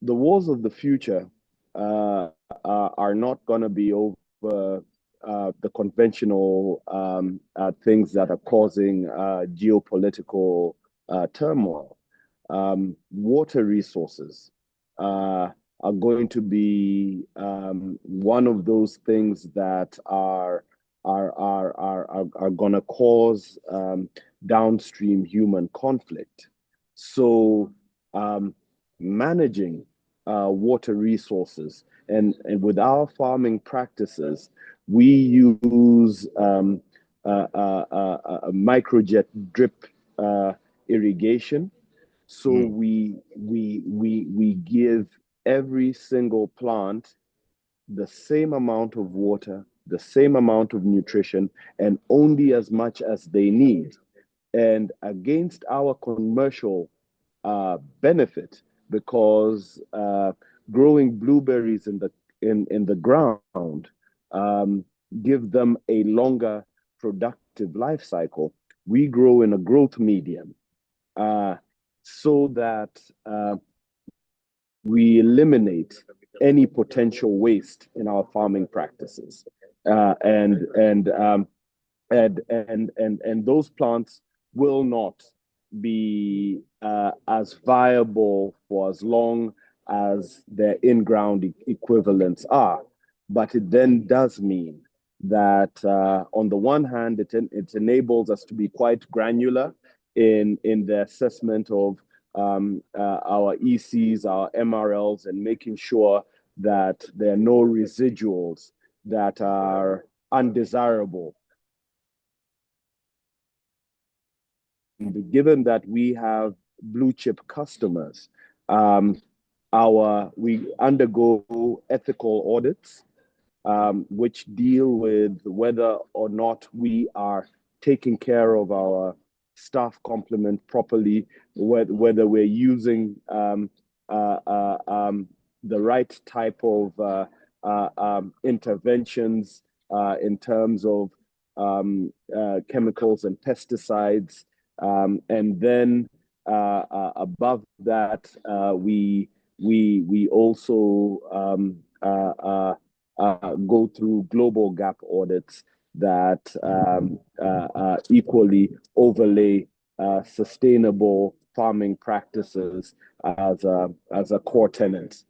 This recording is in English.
the wars of the future are not going to be over the conventional things that are causing geopolitical turmoil. Water resources are going to be one of those things that are going to cause downstream human conflict. So managing water resources and with our farming practices, we use microjet drip irrigation. So Mm. we give every single plant the same amount of water, the same amount of nutrition, and only as much as they need. And against our commercial benefit, because growing blueberries in the ground um, give them a longer productive life cycle. We grow in a growth medium uh, so that we eliminate any potential waste in our farming practices. Uh, and and um, and those plants will not be as viable for as long as their in-ground equivalents are. But it then does mean that on the one hand, it enables us to be quite granular in the assessment of our ECs, our MRLs, and making sure that there are no residuals that are undesirable. Given that we have blue chip customers, um, we undergo ethical audits, which deal with whether or not we are taking care of our staff complement properly, whether we're using the right type of interventions in terms of chemicals and pesticides. And then above that, we also go through global gap audits that equally overlay sustainable farming practices as a core tenet.